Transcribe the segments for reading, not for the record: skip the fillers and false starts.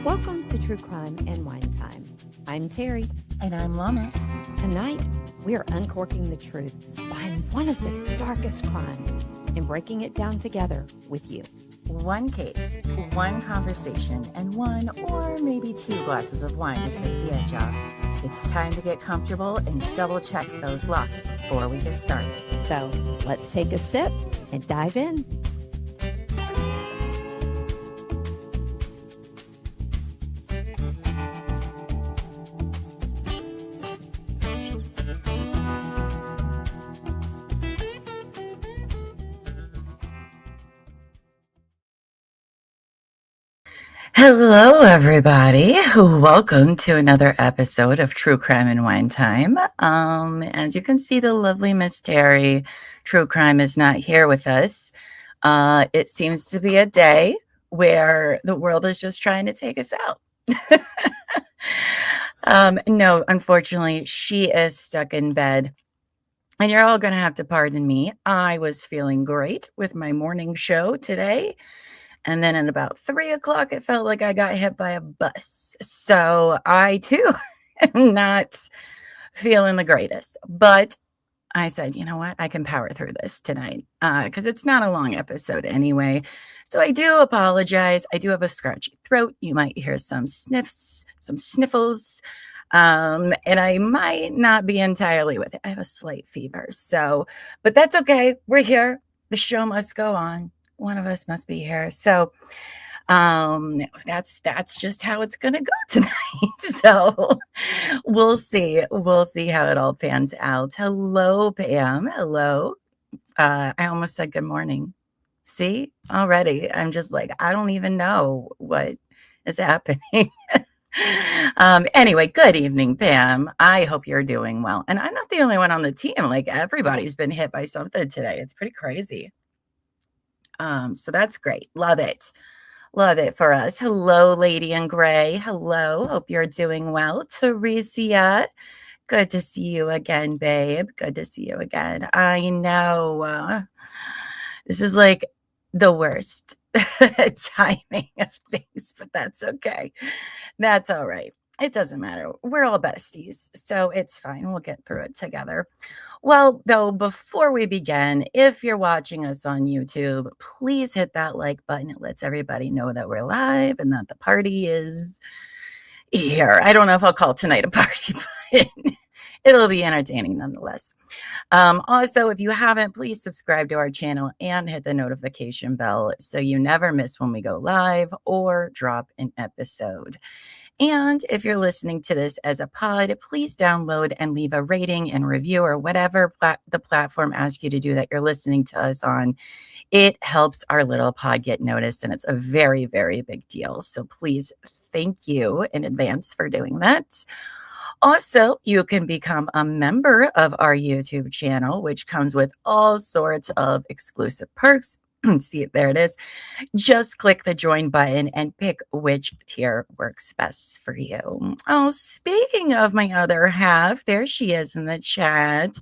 Welcome to True Crime and Wine Time. I'm Terry. And I'm Llama. Tonight, we are uncorking the truth behind one of the darkest crimes and breaking it down together with you. One case, one conversation, and one or maybe two glasses of wine to take the edge off. It's time to get comfortable and double check those locks before we get started. So let's take a sip and dive in. Hello, everybody. Welcome to another episode of True Crime and Wine Time. As you can see, the lovely Miss Terry, True Crime, is not here with us. It seems to be a day where the world is just trying to take us out. No, unfortunately, she is stuck in bed. And you're all going to have to pardon me. I was feeling great with my morning show today. And then at about 3 o'clock, it felt like I got hit by a bus. So I, too, am not feeling the greatest. But I said, you know what? I can power through this tonight because it's not a long episode anyway. So I do apologize. I do have a scratchy throat. You might hear some sniffs, some sniffles. And I might not be entirely with it. I have a slight fever. But that's okay. We're here. The show must go on. One of us must be here. So that's just how it's going to go tonight. So we'll see. We'll see how it all pans out. Hello, Pam. Hello. I almost said good morning. See, already I'm just like, I don't even know what is happening. Anyway, good evening, Pam. I hope you're doing well. And I'm not the only one on the team. Like everybody's been hit by something today. It's pretty crazy. So that's great. Love it. Love it for us. Hello, Lady in Gray. Hello. Hope you're doing well. Teresia, good to see you again, babe. Good to see you again. I know this is like the worst timing of things, but that's okay. That's all right. It doesn't matter. We're all besties, so it's fine. We'll get through it together. Well, though, before we begin, if you're watching us on YouTube, please hit that like button. It lets everybody know that we're live and that the party is here. I don't know if I'll call tonight a party, but it'll be entertaining nonetheless. Also, if you haven't, please subscribe to our channel and hit the notification bell so you never miss when we go live or drop an episode. And if you're listening to this as a pod, please download and leave a rating and review or whatever the platform asks you to do that you're listening to us on. It helps our little pod get noticed, and it's a very, very big deal. So please, thank you in advance for doing that. Also, you can become a member of our YouTube channel, which comes with all sorts of exclusive perks. See, there it is. Just click the join button and pick which tier works best for you. Oh, speaking of my other half, there she is in the chat.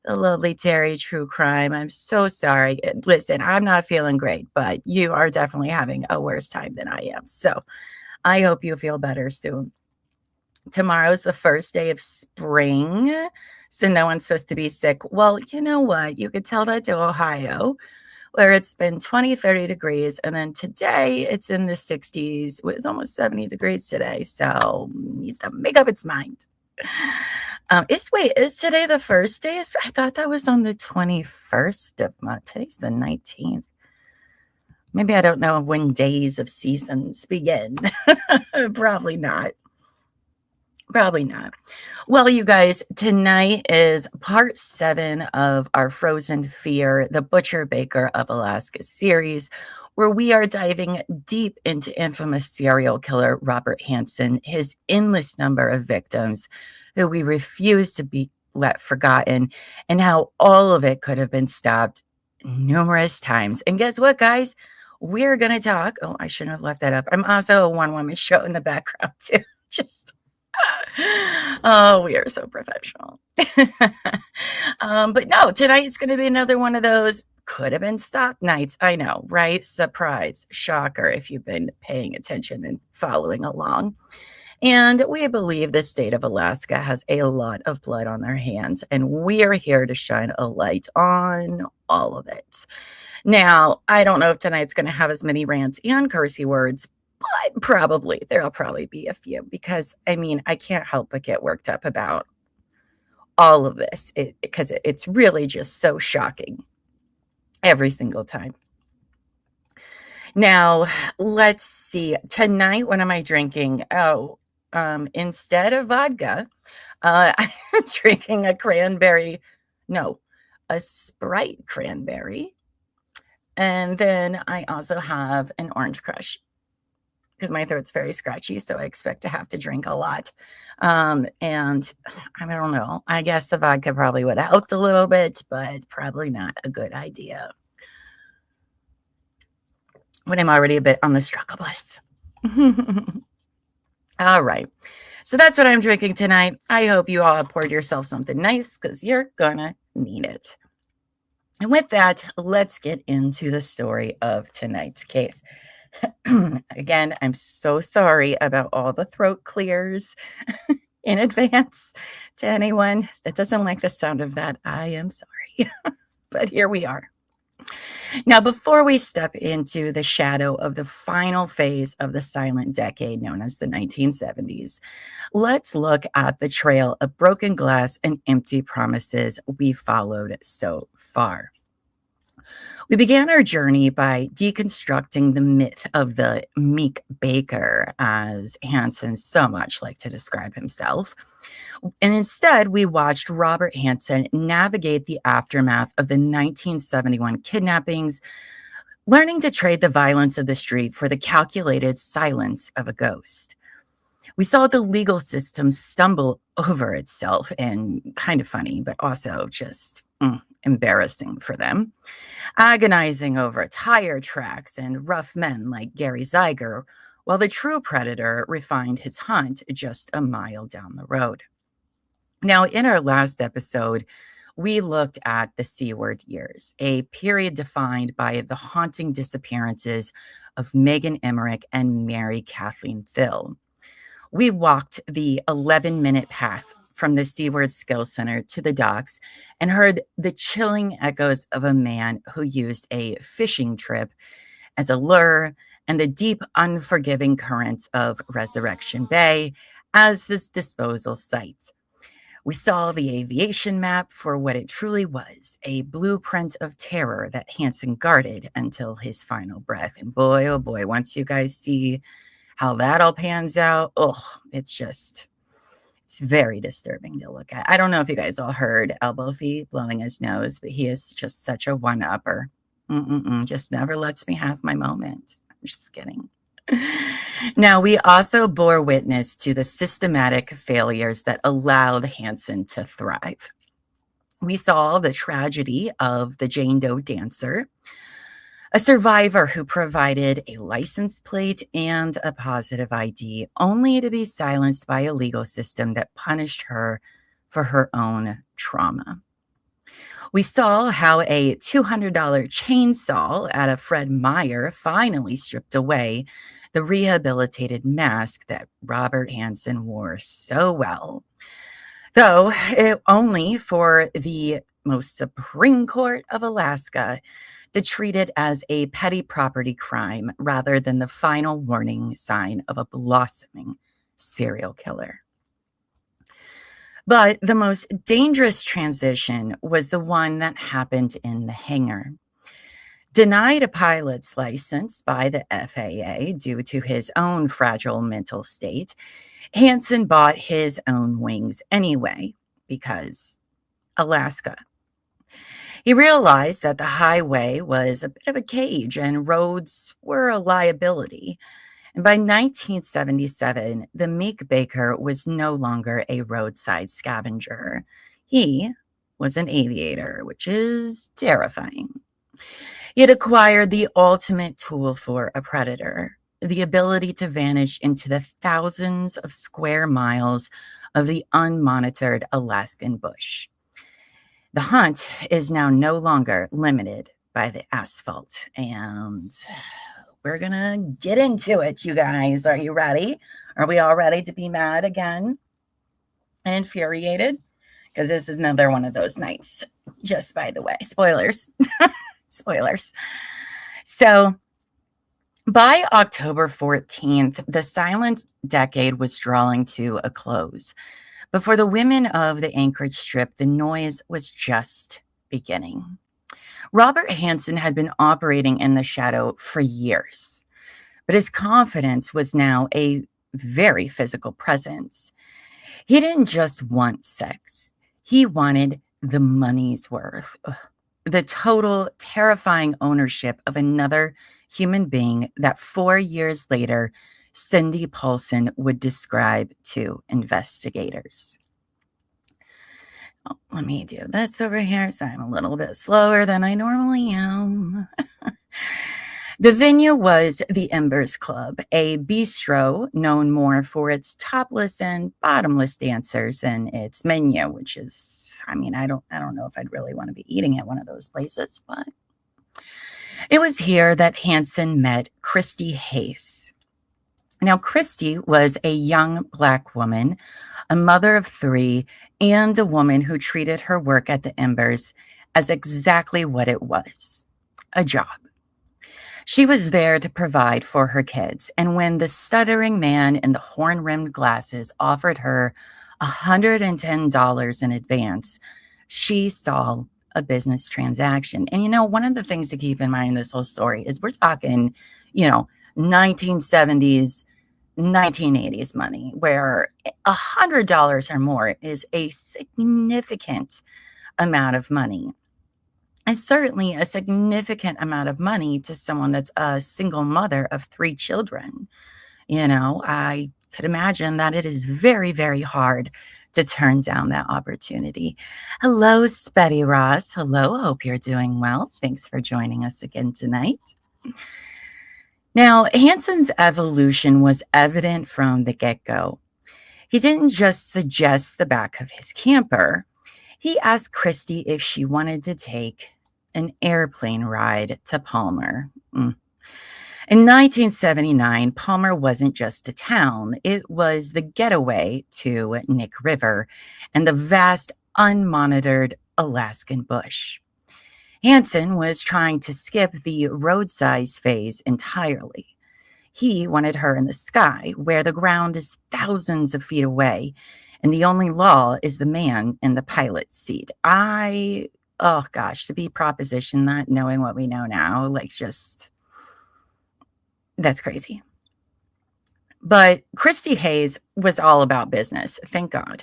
The lovely Terry True Crime. I'm so sorry. Listen, I'm not feeling great, but you are definitely having a worse time than I am. So I hope you feel better soon. Tomorrow's the first day of spring, so no one's supposed to be sick. Well, you know what? You could tell that to Ohio, where it's been 20, 30 degrees. And then today it's in the 60s. It's almost 70 degrees today. So it needs to make up its mind. Is today the first day? I thought that was on the 21st of month. Today's the 19th. Maybe I don't know when days of seasons begin. Probably not. Probably not. Well, you guys, tonight is part 7 of our Frozen Fear, the Butcher Baker of Alaska series, where we are diving deep into infamous serial killer Robert Hansen, his endless number of victims who we refuse to be let forgotten, and how all of it could have been stopped numerous times. And guess what, guys? We're going to talk. Oh, I shouldn't have left that up. I'm also a one-woman show in the background, too. Oh, we are so professional. But no, tonight it's going to be another one of those Could have been stock nights. I know, right? Surprise, shocker, if you've been paying attention and following along. And we believe the state of Alaska has a lot of blood on their hands, and we are here to shine a light on all of it. Now, I don't know if tonight's going to have as many rants and cursey words, but probably there'll probably be a few because, I mean, I can't help but get worked up about all of this because it's really just so shocking every single time. Now, let's see. Tonight, what am I drinking? Oh, instead of vodka, I'm drinking a Sprite cranberry. And then I also have an orange crush because my throat's very scratchy, so I expect to have to drink a lot. And I don't know. I guess the vodka probably would have helped a little bit, but probably not a good idea when I'm already a bit on the struggle bus. All right. So that's what I'm drinking tonight. I hope you all have poured yourself something nice because you're gonna need it. And with that, let's get into the story of tonight's case. Again, I'm so sorry about all the throat clears in advance to anyone that doesn't like the sound of that. I am sorry, but here we are. Now, before we step into the shadow of the final phase of the silent decade known as the 1970s, let's look at the trail of broken glass and empty promises we followed so far. We began our journey by deconstructing the myth of the meek baker, as Hansen so much liked to describe himself. And instead, we watched Robert Hansen navigate the aftermath of the 1971 kidnappings, learning to trade the violence of the street for the calculated silence of a ghost. We saw the legal system stumble over itself, and kind of funny, but also just embarrassing for them, agonizing over tire tracks and rough men like Gary Zeiger, while the true predator refined his hunt just a mile down the road. Now, in our last episode, we looked at the C-word years, a period defined by the haunting disappearances of Megan Emmerich and Mary Kathleen Thill. We walked the 11-minute path from the C-word Skills Center to the docks and heard the chilling echoes of a man who used a fishing trip as a lure and the deep, unforgiving currents of Resurrection Bay as this disposal site. We saw the aviation map for what it truly was, a blueprint of terror that Hansen guarded until his final breath. And boy, oh boy, once you guys see how that all pans out, it's very disturbing to look at. I don't know if you guys all heard Elbow Feet blowing his nose, but he is just such a one-upper. Just never lets me have my moment. I'm just kidding. Now, we also bore witness to the systematic failures that allowed Hansen to thrive. We saw the tragedy of the Jane Doe dancer, a survivor who provided a license plate and a positive ID, only to be silenced by a legal system that punished her for her own trauma. We saw how a $200 chainsaw at a Fred Meyer finally stripped away the rehabilitated mask that Robert Hansen wore so well, though only for the most Supreme Court of Alaska to treat it as a petty property crime rather than the final warning sign of a blossoming serial killer. But the most dangerous transition was the one that happened in the hangar. Denied a pilot's license by the FAA due to his own fragile mental state, Hansen bought his own wings anyway, because Alaska. He realized that the highway was a bit of a cage and roads were a liability. And by 1977, the meek baker was no longer a roadside scavenger. He was an aviator, which is terrifying. He had acquired the ultimate tool for a predator, the ability to vanish into the thousands of square miles of the unmonitored Alaskan bush. The hunt is now no longer limited by the asphalt. And we're going to get into it, you guys. Are you ready? Are we all ready to be mad again and infuriated? Because this is another one of those nights, just by the way. Spoilers. Spoilers. So by October 14th, the silent decade was drawing to a close. But for the women of the Anchorage Strip, the noise was just beginning. Robert Hansen had been operating in the shadow for years, but his confidence was now a very physical presence. He didn't just want sex, he wanted the money's worth. Ugh. The total terrifying ownership of another human being that 4 years later, Cindy Paulson would describe to investigators. Oh, let me do this over here so I'm a little bit slower than I normally am. The venue was the Embers Club, a bistro known more for its topless and bottomless dancers than its menu, which is, I mean, I don't know if I'd really want to be eating at one of those places, but it was here that Hansen met Christy Hayes. Now, Christy was a young Black woman, a mother of 3, and a woman who treated her work at the Embers as exactly what it was, a job. She was there to provide for her kids, and when the stuttering man in the horn-rimmed glasses offered her $110 in advance, she saw a business transaction. And you know, one of the things to keep in mind in this whole story is we're talking, 1970s, 1980s money, where $100 or more is a significant amount of money. And certainly a significant amount of money to someone that's a single mother of 3 children. I could imagine that it is very, very hard to turn down that opportunity. Hello, Spetty Ross. Hello, hope you're doing well. Thanks for joining us again tonight. Now, Hansen's evolution was evident from the get-go. He didn't just suggest the back of his camper. He asked Christy if she wanted to take an airplane ride to Palmer. In 1979, Palmer wasn't just a town. It was the getaway to Nick River and the vast, unmonitored Alaskan bush. Hansen was trying to skip the roadside phase entirely. He wanted her in the sky, where the ground is thousands of feet away, and the only law is the man in the pilot's seat. Oh gosh, to be propositioned that, knowing what we know now, that's crazy. But Christy Hayes was all about business, thank God.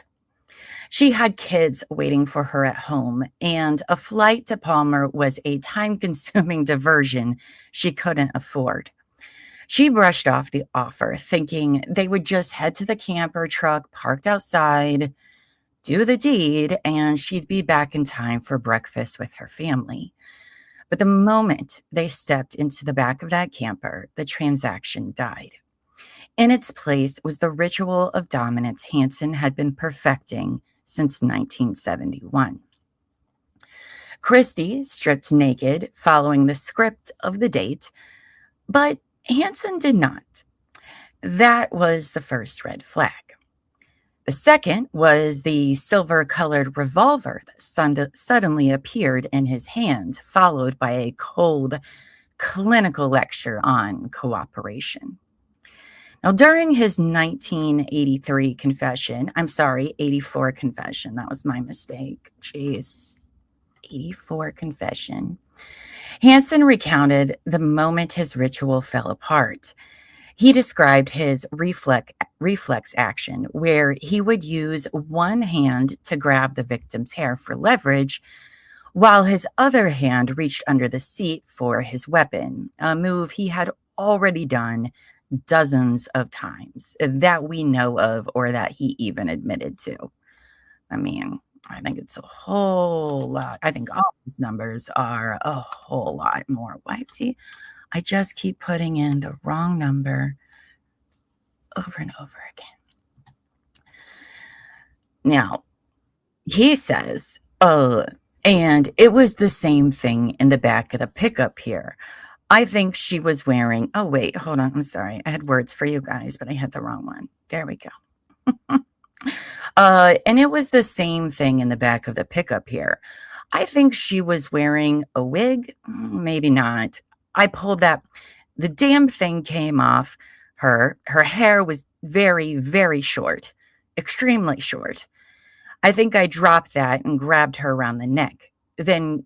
She had kids waiting for her at home, and a flight to Palmer was a time-consuming diversion she couldn't afford. She brushed off the offer, thinking they would just head to the camper truck parked outside, do the deed, and she'd be back in time for breakfast with her family. But the moment they stepped into the back of that camper, the transaction died. In its place was the ritual of dominance Hansen had been perfecting since 1971. Christy stripped naked following the script of the date, but Hansen did not. That was the first red flag. The second was the silver-colored revolver that suddenly appeared in his hand, followed by a cold, clinical lecture on cooperation. Now, during his 1983 confession, 84 confession, that was my mistake. Jeez, 84 confession. Hansen recounted the moment his ritual fell apart. He described his reflex action, where he would use one hand to grab the victim's hair for leverage, while his other hand reached under the seat for his weapon, a move he had already done dozens of times that we know of or that he even admitted to. I mean, I think it's a whole lot. I think all these numbers are a whole lot more. Why? See, I just keep putting in the wrong number over and over again. Now, he says, And it was the same thing in the back of the pickup here. I think she was wearing, oh, wait, hold on. I'm sorry. I had words for you guys, but I had the wrong one. There we go. And it was the same thing in the back of the pickup here. I think she was wearing a wig. Maybe not. I pulled that. The damn thing came off her. Her hair was very, very short, extremely short. I think I dropped that and grabbed her around the neck, then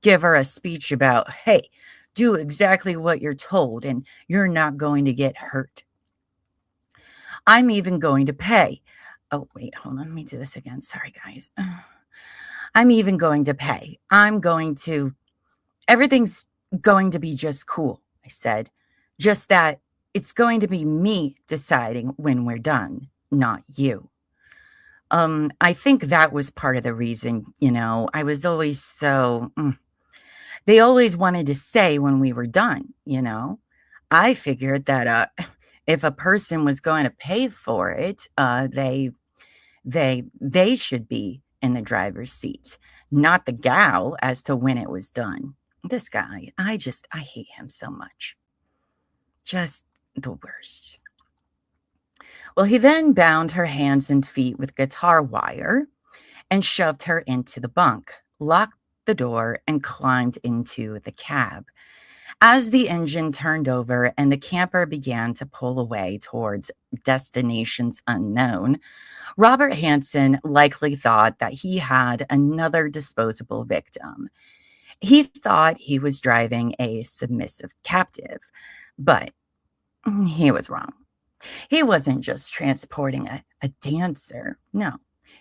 give her a speech about, hey, do exactly what you're told and you're not going to get hurt. I'm even going to pay. Oh, wait, hold on. Let me do this again. Sorry, guys. I'm even going to pay. Everything's going to be just cool, I said. Just that it's going to be me deciding when we're done, not you. I think that was part of the reason, I was always they always wanted to say when we were done, I figured that if a person was going to pay for it, they should be in the driver's seat, not the gal as to when it was done. This guy, I hate him so much. Just the worst. Well, he then bound her hands and feet with guitar wire and shoved her into the bunk, locked the door, and climbed into the cab. As the engine turned over and the camper began to pull away towards destinations unknown, Robert Hansen likely thought that he had another disposable victim. He thought he was driving a submissive captive, but he was wrong. He wasn't just transporting a dancer. No,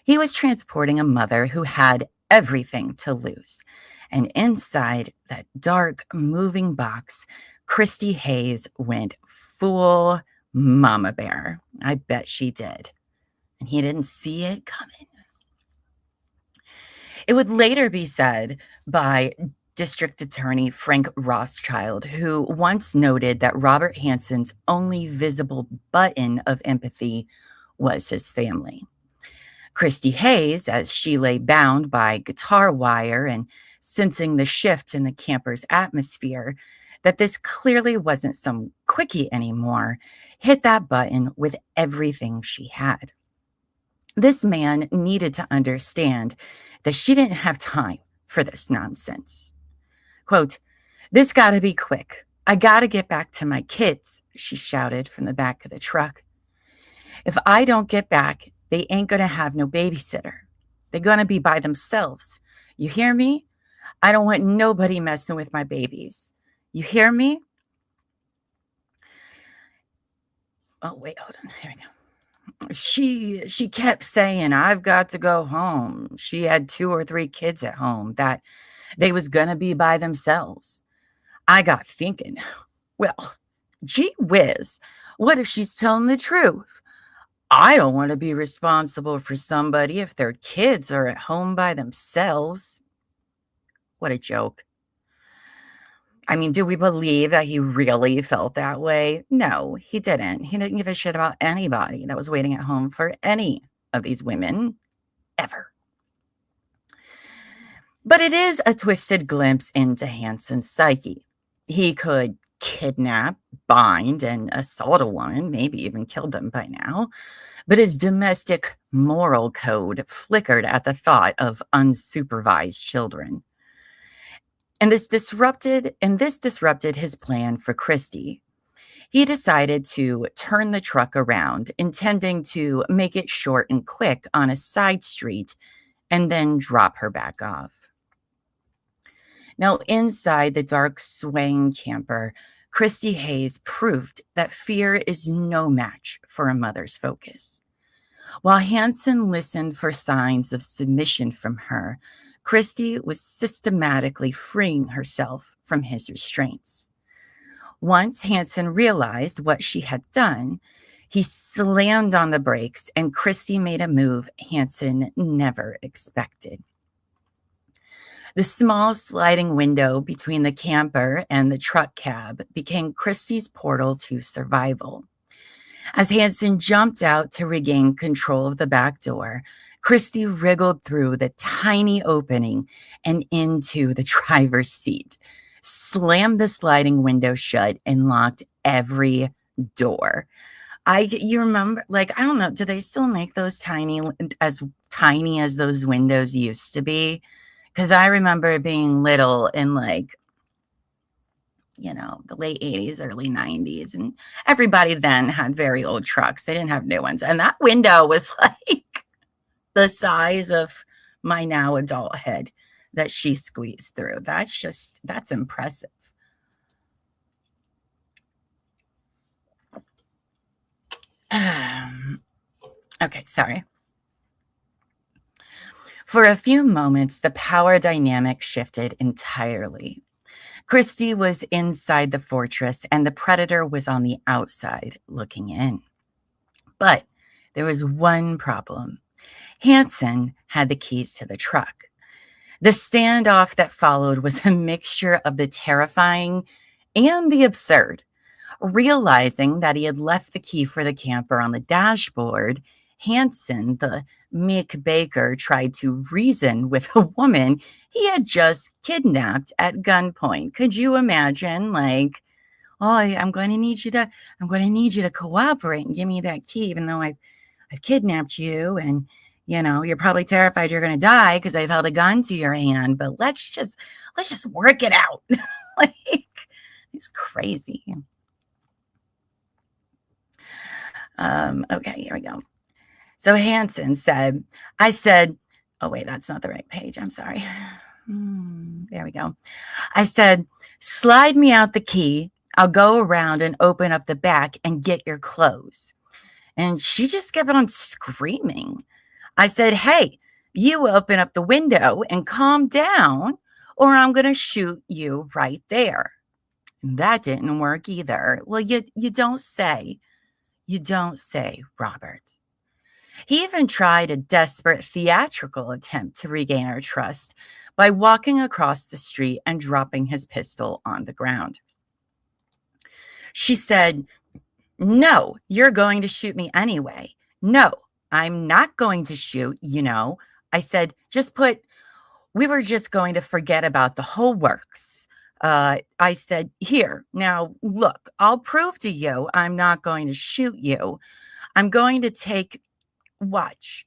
he was transporting a mother who had everything to lose. And inside that dark, moving box, Christy Hayes went full mama bear. I bet she did. And he didn't see it coming. It would later be said by District Attorney Frank Rothschild, who once noted that Robert Hansen's only visible button of empathy was his family. Christy Hayes, as she lay bound by guitar wire and sensing the shift in the camper's atmosphere, that this clearly wasn't some quickie anymore, hit that button with everything she had. This man needed to understand that she didn't have time for this nonsense. Quote, "This got to be quick. I got to get back to my kids," she shouted from the back of the truck. "If I don't get back, they ain't going to have no babysitter. They're going to be by themselves. You hear me? I don't want nobody messing with my babies. You hear me?" Oh, wait, hold on. Here we go. She kept saying, "I've got to go home." She had 2 or 3 kids at home that they was going to be by themselves. I got thinking, well, gee whiz, what if she's telling the truth? I don't want to be responsible for somebody if their kids are at home by themselves. What a joke. I mean, do we believe that he really felt that way? No, he didn't. He didn't give a shit about anybody that was waiting at home for any of these women, ever. But it is a twisted glimpse into Hansen's psyche. He could kidnap, bind, and assault a woman, maybe even kill them by now. But his domestic moral code flickered at the thought of unsupervised children. And this disrupted his plan for Christy. He decided to turn the truck around, intending to make it short and quick on a side street and then drop her back off. Now, inside the dark, swaying camper, Christy Hayes proved that fear is no match for a mother's focus. While Hansen listened for signs of submission from her, Christy was systematically freeing herself from his restraints. Once Hansen realized what she had done, he slammed on the brakes and Christy made a move Hansen never expected. The small sliding window between the camper and the truck cab became Christy's portal to survival. As Hansen jumped out to regain control of the back door, Christy wriggled through the tiny opening and into the driver's seat, slammed the sliding window shut, and locked every door. You remember, like, I don't know, do they still make those as tiny as those windows used to be? Because I remember being little in, like, the late 80s, early 90s, and everybody then had very old trucks. They didn't have new ones. And that window was like the size of my now adult head that she squeezed through. That's impressive. Okay, sorry. For a few moments, the power dynamic shifted entirely. Christy was inside the fortress and the predator was on the outside looking in. But there was one problem. Hansen had the keys to the truck. The standoff that followed was a mixture of the terrifying and the absurd. Realizing that he had left the key for the camper on the dashboard, Hansen, the meek baker, tried to reason with a woman he had just kidnapped at gunpoint. Could you imagine? Like, oh, I'm going to need you to cooperate and give me that key, even though I've kidnapped you, and you're probably terrified you're going to die because I've held a gun to your hand. But let's just work it out. Like, it's crazy. Okay, here we go. So Hansen said, oh wait, that's not the right page. I'm sorry. There we go. I said, slide me out the key. I'll go around and open up the back and get your clothes. And she just kept on screaming. I said, hey, you open up the window and calm down, or I'm going to shoot you right there. And that didn't work either. Well, you don't say. You don't say, Robert. He even tried a desperate theatrical attempt to regain her trust by walking across the street and dropping his pistol on the ground. She said, no, you're going to shoot me anyway. No, I'm not going to shoot, I said, we were just going to forget about the whole works. I said, here, now look, I'll prove to you I'm not going to shoot you. I'm going to watch.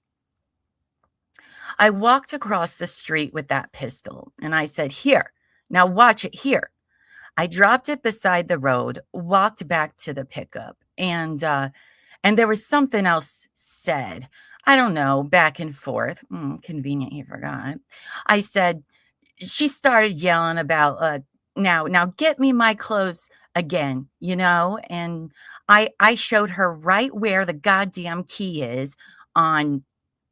I walked across the street with that pistol and I said, here, now watch it here. I dropped it beside the road, walked back to the pickup, and there was something else said. I don't know, back and forth. Convenient, he forgot. I said, she started yelling about, now get me my clothes again, and I showed her right where the goddamn key is on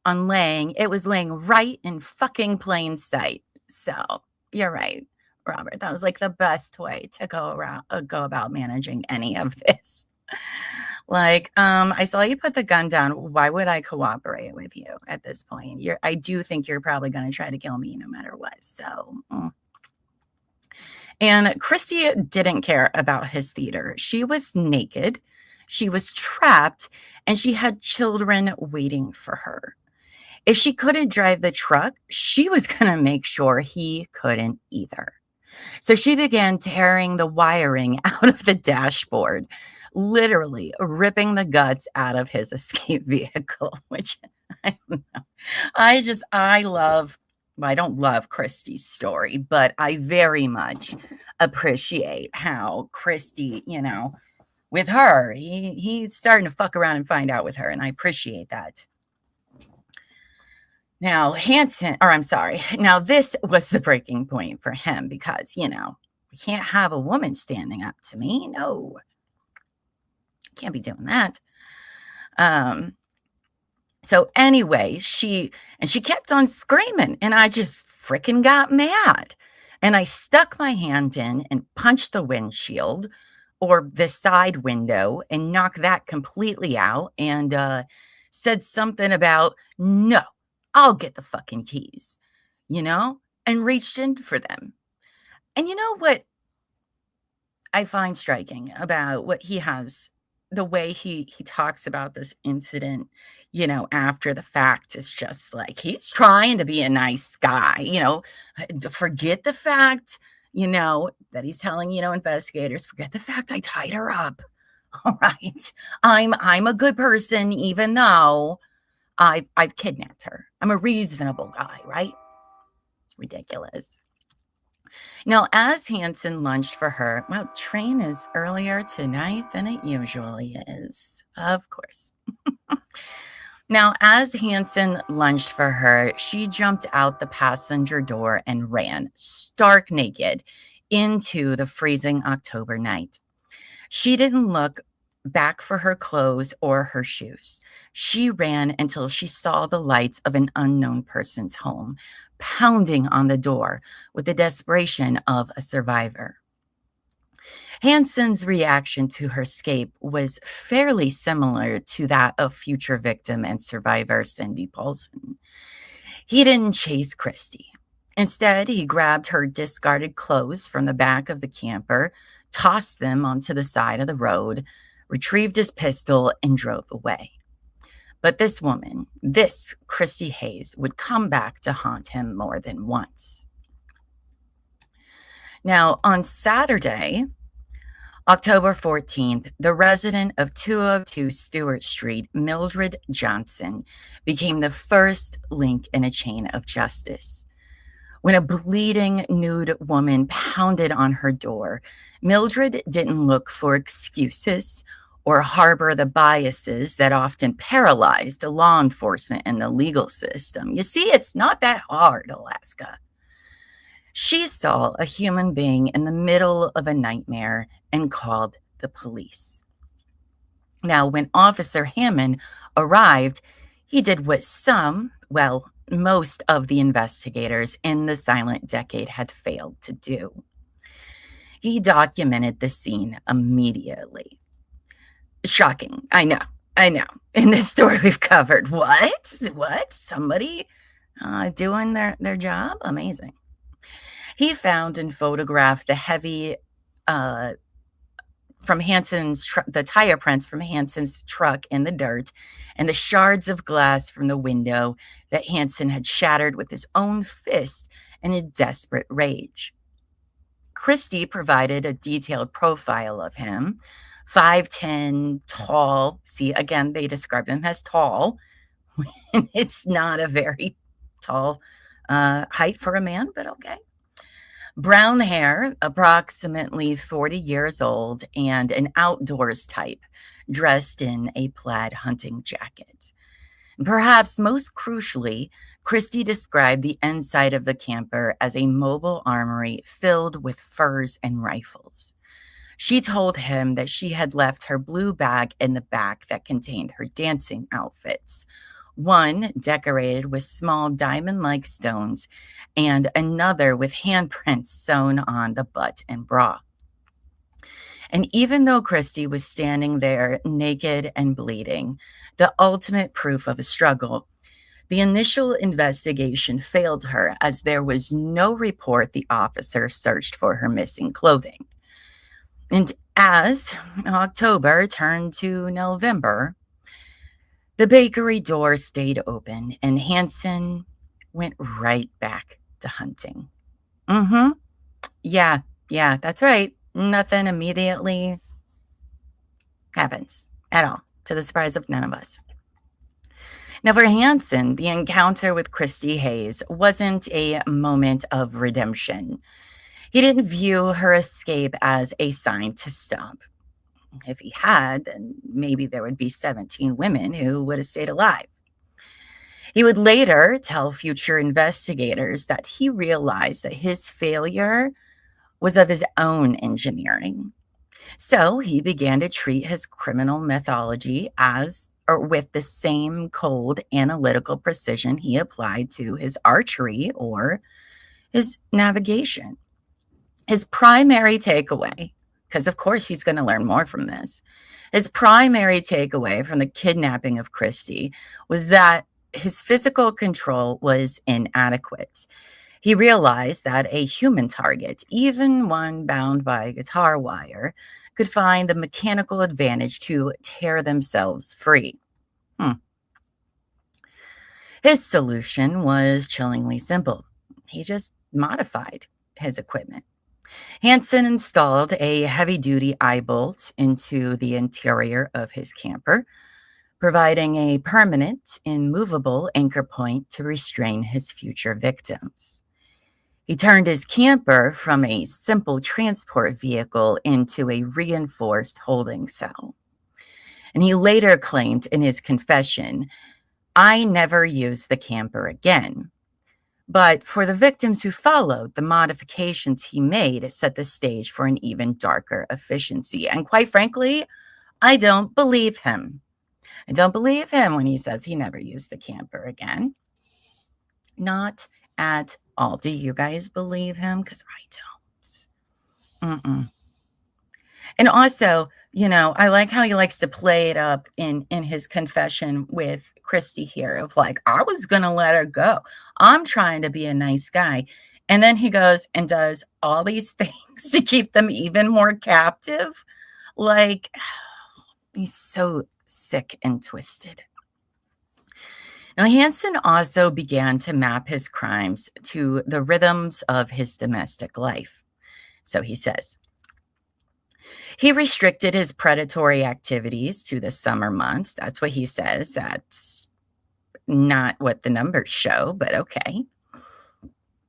it was laying right in fucking plain sight. So you're right, Robert. That was like the best way to go about managing any of this. Like, I saw you put the gun down. Why would I cooperate with you at this point? I do think you're probably going to try to kill me no matter what. So, And Christy didn't care about his theater. She was naked, she was trapped, and she had children waiting for her. If she couldn't drive the truck, she was going to make sure he couldn't either. So she began tearing the wiring out of the dashboard, literally ripping the guts out of his escape vehicle, which I don't know. I don't love Christy's story, but I very much appreciate how Christy, with her, he's starting to fuck around and find out with her, and I appreciate that. Now, now this was the breaking point for him because, we can't have a woman standing up to me. No, can't be doing that. So anyway, she kept on screaming and I just freaking got mad. And I stuck my hand in and punched the windshield or the side window and knocked that completely out and said something about, no, I'll get the fucking keys, and reached in for them. And you know what I find striking about what he has the way he talks about this incident, after the fact is just like he's trying to be a nice guy, forget the fact, that he's telling, investigators, forget the fact I tied her up. All right. I'm a good person, even though I've kidnapped her. I'm a reasonable guy, right? Ridiculous. Now, as Hansen lunged for her, well, train is earlier tonight than it usually is. Of course. Now, as Hansen lunged for her, she jumped out the passenger door and ran, stark naked, into the freezing October night. She didn't look back for her clothes or her shoes. She ran until she saw the lights of an unknown person's home, pounding on the door with the desperation of a survivor. Hansen's reaction to her escape was fairly similar to that of future victim and survivor Cindy Paulson. He didn't chase Christy. Instead, he grabbed her discarded clothes from the back of the camper, tossed them onto the side of the road, retrieved his pistol, and drove away. But this woman, this Christy Hayes, would come back to haunt him more than once. Now, on Saturday, October 14th, the resident of 202 Stewart Street, Mildred Johnson, became the first link in a chain of justice. When a bleeding nude woman pounded on her door, Mildred didn't look for excuses or harbor the biases that often paralyzed law enforcement and the legal system. You see, it's not that hard, Alaska. She saw a human being in the middle of a nightmare and called the police. Now, when Officer Hammond arrived, he did what most of the investigators in the silent decade had failed to do. He documented the scene immediately. Shocking. I know. In this story we've covered. What? Somebody doing their job? Amazing. He found and photographed the heavy from Hansen's the tire prints from Hansen's truck in the dirt and the shards of glass from the window that Hansen had shattered with his own fist in a desperate rage. Christy provided a detailed profile of him, 5'10", tall. See, again, they described him as tall. It's not a very tall height for a man, but okay. Brown hair, approximately 40 years old, and an outdoors type, dressed in a plaid hunting jacket. Perhaps most crucially, Christy described the inside of the camper as a mobile armory filled with furs and rifles. She told him that she had left her blue bag in the back that contained her dancing outfits, one decorated with small diamond-like stones and another with handprints sewn on the butt and bra. And even though Christy was standing there naked and bleeding, the ultimate proof of a struggle, the initial investigation failed her as there was no report the officer searched for her missing clothing. And as October turned to November, the bakery door stayed open and Hansen went right back to hunting. Yeah, that's right. Nothing immediately happens at all, to the surprise of none of us. Now, for Hansen, the encounter with Christy Hayes wasn't a moment of redemption. He didn't view her escape as a sign to stop. If he had, then maybe there would be 17 women who would have stayed alive. He would later tell future investigators that he realized that his failure was of his own engineering. So he began to treat his criminal methodology with the same cold analytical precision he applied to his archery or his navigation. His primary takeaway, because of course he's going to learn more from this, his primary takeaway from the kidnapping of Christy was that his physical control was inadequate. He realized that a human target, even one bound by guitar wire, could find the mechanical advantage to tear themselves free. Hmm. His solution was chillingly simple. He just modified his equipment. Hansen installed a heavy duty eye bolt into the interior of his camper, providing a permanent, immovable anchor point to restrain his future victims. He turned his camper from a simple transport vehicle into a reinforced holding cell. And he later claimed in his confession, "I never used the camper again." But for the victims who followed, the modifications he made set the stage for an even darker efficiency. And quite frankly, I don't believe him. I don't believe him when he says he never used the camper again. Not at all. Do you guys believe him? Because I don't. And also, I like how he likes to play it up in his confession with Christy here of like, I was going to let her go. I'm trying to be a nice guy. And then he goes and does all these things to keep them even more captive. Like, he's so sick and twisted. Now, Hansen also began to map his crimes to the rhythms of his domestic life. So he says, he restricted his predatory activities to the summer months. That's what he says. That's not what the numbers show, but okay.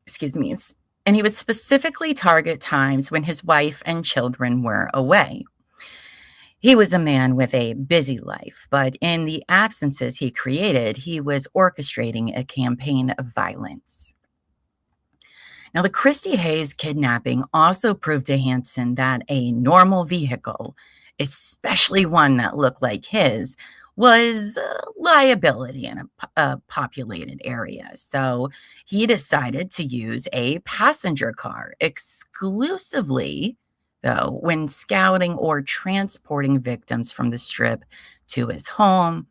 Excuse me. And he would specifically target times when his wife and children were away. He was a man with a busy life, but in the absences he created, he was orchestrating a campaign of violence. Now, the Christy Hayes kidnapping also proved to Hansen that a normal vehicle, especially one that looked like his, was a liability in a populated area. So he decided to use a passenger car exclusively, though, when scouting or transporting victims from the strip to his home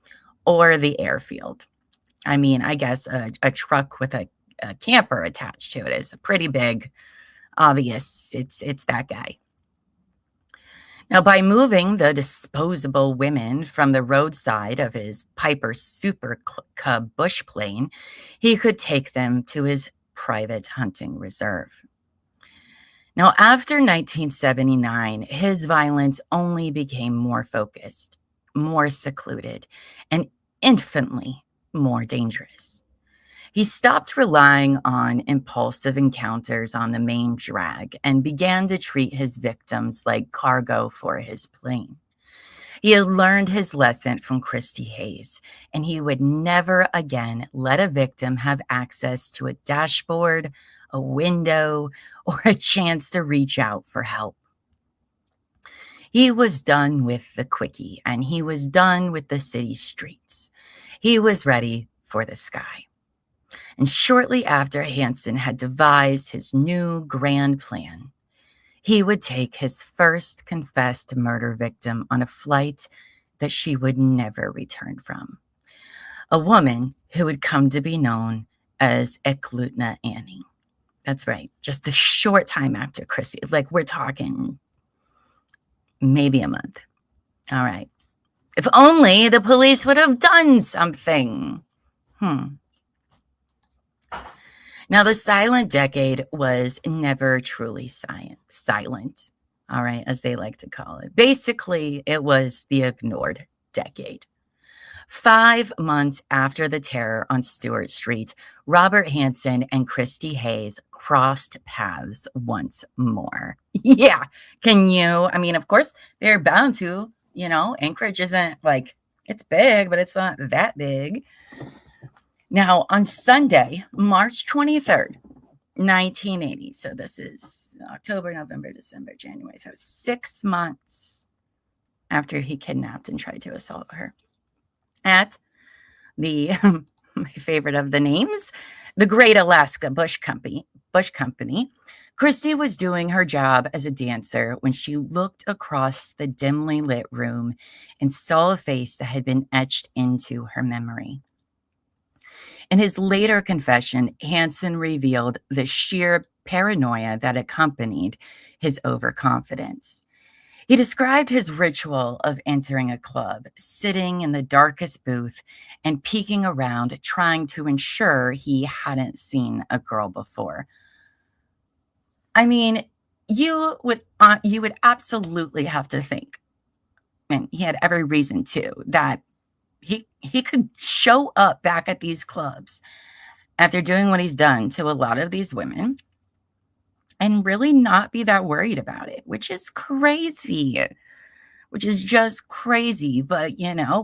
or the airfield. I mean, I guess a truck with a camper attached to it is a pretty big, obvious, it's that guy. Now, by moving the disposable women from the roadside of his Piper Super Cub bush plane, he could take them to his private hunting reserve. Now, after 1979, his violence only became more focused, more secluded, and infinitely more dangerous. He stopped relying on impulsive encounters on the main drag and began to treat his victims like cargo for his plane. He had learned his lesson from Christy Hayes, and he would never again let a victim have access to a dashboard, a window, or a chance to reach out for help. He was done with the quickie, and he was done with the city streets. He was ready for the sky. And shortly after Hansen had devised his new grand plan, he would take his first confessed murder victim on a flight that she would never return from. A woman who would come to be known as Eklutna Annie. That's right. Just a short time after Chrissy. Like, we're talking maybe a month. All right. If only the police would have done something. Now, the silent decade was never truly silent, all right, as they like to call it. Basically, it was the ignored decade. 5 months after the terror on Stewart Street, Robert Hansen and Christy Hayes crossed paths once more. Yeah, I mean, of course, they're bound to, Anchorage isn't like, it's big, but it's not that big. Now, on Sunday, March 23rd, 1980, so this is October, November, December, January, so 6 months after he kidnapped and tried to assault her, at the, my favorite of the names, the Great Alaska Bush Company, Christy was doing her job as a dancer when she looked across the dimly lit room and saw a face that had been etched into her memory. In his later confession, Hansen revealed the sheer paranoia that accompanied his overconfidence. He described his ritual of entering a club, sitting in the darkest booth and peeking around, trying to ensure he hadn't seen a girl before. I mean, you would absolutely have to think, and he had every reason to, that he could show up back at these clubs after doing what he's done to a lot of these women and really not be that worried about it, which is crazy, which is just crazy. But,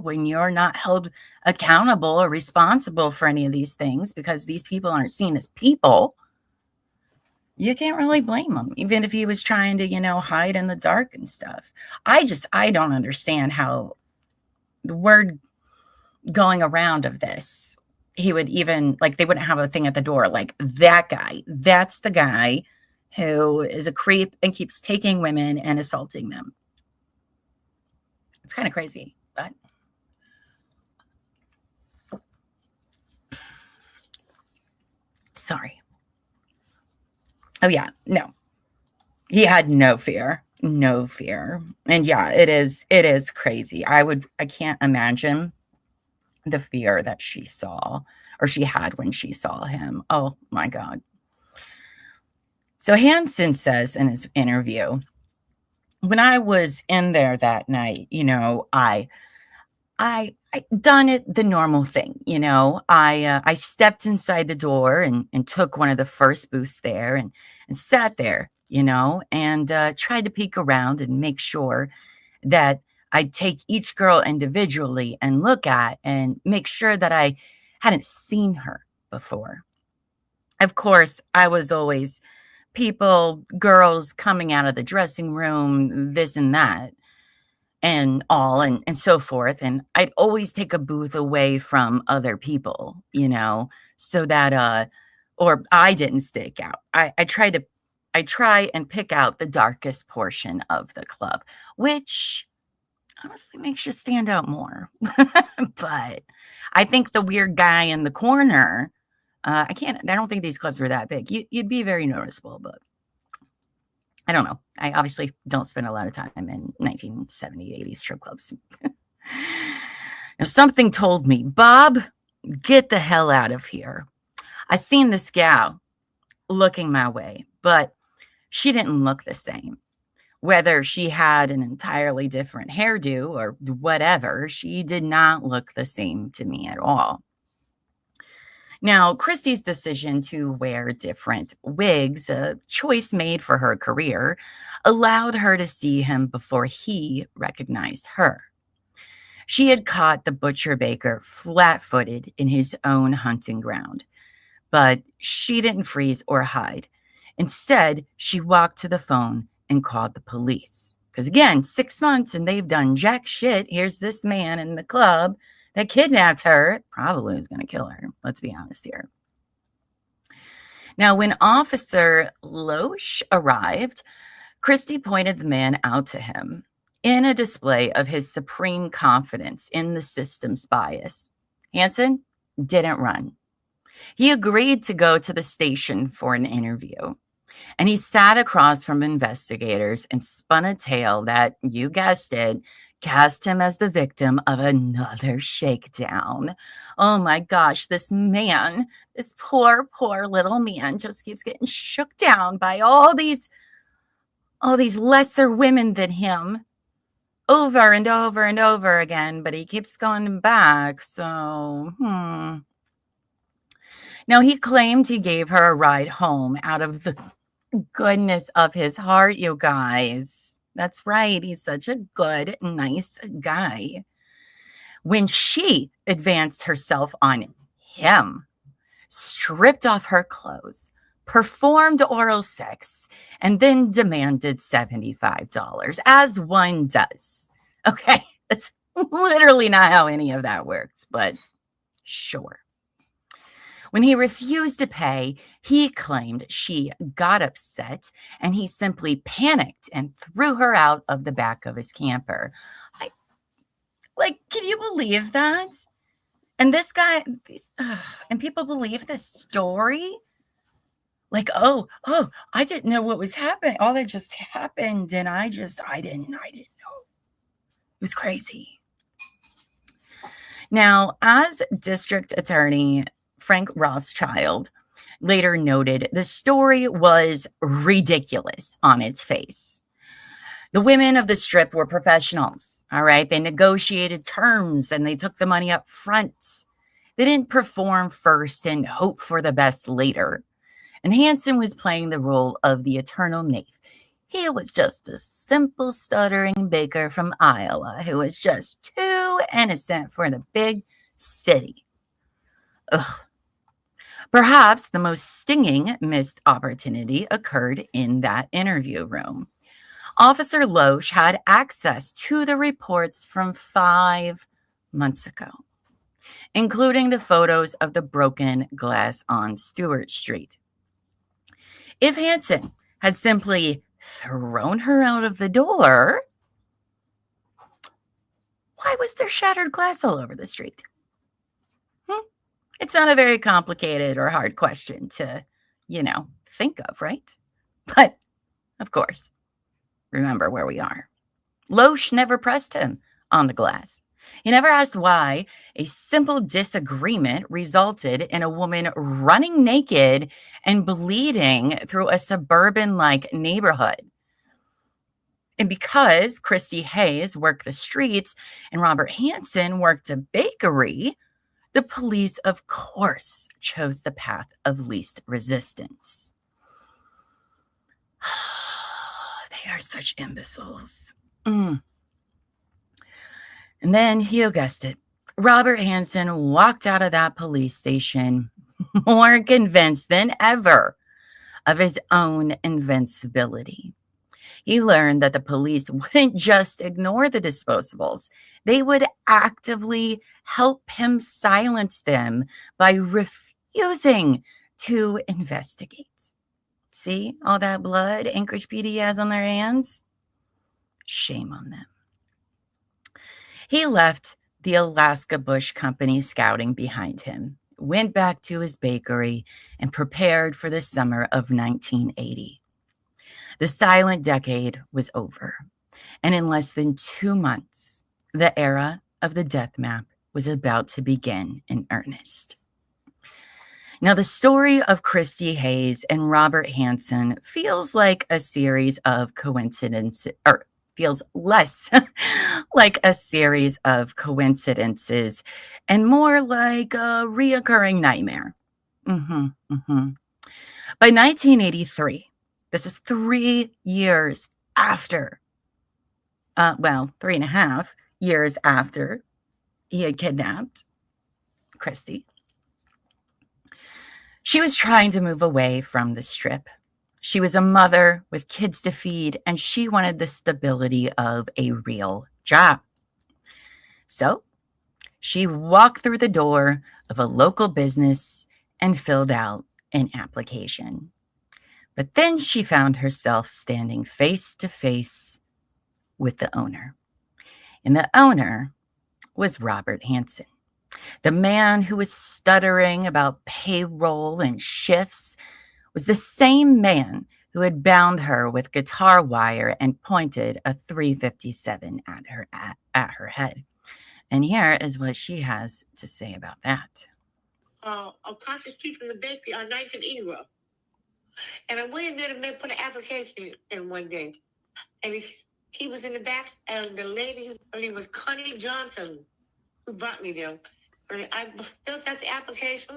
when you're not held accountable or responsible for any of these things because these people aren't seen as people, you can't really blame him, even if he was trying to, hide in the dark and stuff. I don't understand how the word going around of this, he would even, like, they wouldn't have a thing at the door, like, that guy, that's the guy who is a creep and keeps taking women and assaulting them. It's kind of crazy, but sorry. Oh yeah, no. He had no fear. No fear. And yeah, it is crazy. I can't imagine the fear that she saw or she had when she saw him. Oh my God. So Hansen says in his interview, when I was in there that night, I done it the normal thing, I stepped inside the door and took one of the first booths there and sat there, and tried to peek around and make sure that I'd take each girl individually and look at and make sure that I hadn't seen her before. Of course, I was always girls coming out of the dressing room, this and that, and all, and so forth. And I'd always take a booth away from other people, so that, or I didn't stake out. I try and pick out the darkest portion of the club, which honestly makes you stand out more. But I think the weird guy in the corner, I don't think these clubs were that big. You'd be very noticeable, but I don't know. I obviously don't spend a lot of time in 1970s, 80s strip clubs. Now, something told me, Bob, get the hell out of here. I seen this gal looking my way, but she didn't look the same. Whether she had an entirely different hairdo or whatever, she did not look the same to me at all. Now, Christie's decision to wear different wigs, a choice made for her career, allowed her to see him before he recognized her. She had caught the butcher baker flat-footed in his own hunting ground, but she didn't freeze or hide. Instead, she walked to the phone and called the police. Because again, 6 months and they've done jack shit. Here's this man in the club that kidnapped her, probably was going to kill her. Let's be honest here. Now, when Officer Loesch arrived, Christie pointed the man out to him in a display of his supreme confidence in the system's bias. Hansen didn't run. He agreed to go to the station for an interview. And he sat across from investigators and spun a tale that, you guessed it, cast him as the victim of another shakedown. Oh my gosh, this man, this poor little man just keeps getting shook down by all these lesser women than him over and over and over again, but he keeps going back. So, Now, he claimed he gave her a ride home out of the goodness of his heart, you guys. That's right. He's such a good, nice guy. When she advanced herself on him, stripped off her clothes, performed oral sex, and then demanded $75, as one does. Okay, that's literally not how any of that works, but sure. When he refused to pay, he claimed she got upset and he simply panicked and threw her out of the back of his camper. Can you believe that? And this guy, and people believe this story. Like, oh, I didn't know what was happening. All that just happened, and I didn't know. It was crazy. Now, as District Attorney Frank Rothschild later noted, the story was ridiculous on its face. The women of the strip were professionals, all right? They negotiated terms and they took the money up front. They didn't perform first and hope for the best later. And Hansen was playing the role of the eternal knave. He was just a simple stuttering baker from Iowa who was just too innocent for the big city. Ugh. Perhaps the most stinging missed opportunity occurred in that interview room. Officer Loesch had access to the reports from 5 months ago, including the photos of the broken glass on Stewart Street. If Hansen had simply thrown her out of the door, why was there shattered glass all over the street? It's not a very complicated or hard question to, think of, right? But, of course, remember where we are. Loesch never pressed him on the glass. He never asked why a simple disagreement resulted in a woman running naked and bleeding through a suburban-like neighborhood. And because Christy Hayes worked the streets and Robert Hansen worked a bakery, the police, of course, chose the path of least resistance. They are such imbeciles. And then, you guessed it, Robert Hansen walked out of that police station more convinced than ever of his own invincibility. He learned that the police wouldn't just ignore the disposables. They would actively help him silence them by refusing to investigate. See all that blood Anchorage PD has on their hands? Shame on them. He left the Alaska Bush Company scouting behind him, went back to his bakery, and prepared for the summer of 1980. The silent decade was over, and in less than 2 months, the era of the death map was about to begin in earnest. Now, the story of Christy Hayes and Robert Hansen feels like a series of coincidences, or feels less like a series of coincidences and more like a reoccurring nightmare. By 1983, this is 3 years after, 3.5 years after he had kidnapped Christy. She was trying to move away from the strip. She was a mother with kids to feed, and she wanted the stability of a real job. So she walked through the door of a local business and filled out an application. But then she found herself standing face to face with the owner. And the owner was Robert Hansen, the man who was stuttering about payroll and shifts was the same man who had bound her with guitar wire and pointed a .357 at her head. And here is what she has to say about that. Across the street from the bakery on 1980 Road. And I went in there to put an application in one day. And he was in the back, and the lady, her name was Connie Johnson, who brought me there. And I filled out the application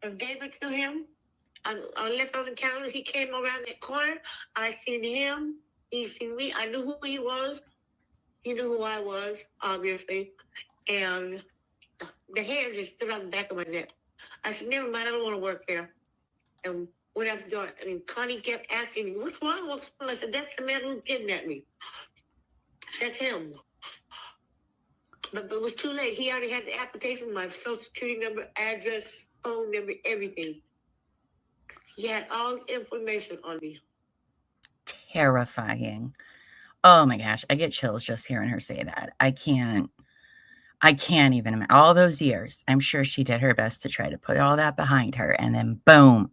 and gave it to him. I left on the counter. He came around that corner. I seen him. He seen me. I knew who he was. He knew who I was, obviously. And the hair just stood on the back of my neck. I said, never mind, I don't want to work there. And went out the door. And Connie kept asking me, what's wrong? I said, that's the man who kidnapped me. That's him. But it was too late. He already had the application, my social security number, address, phone number, everything. He had all the information on me. Terrifying. Oh my gosh, I get chills just hearing her say that. I can't I can't even imagine. All those years, I'm sure she did her best to try to put all that behind her. And then boom,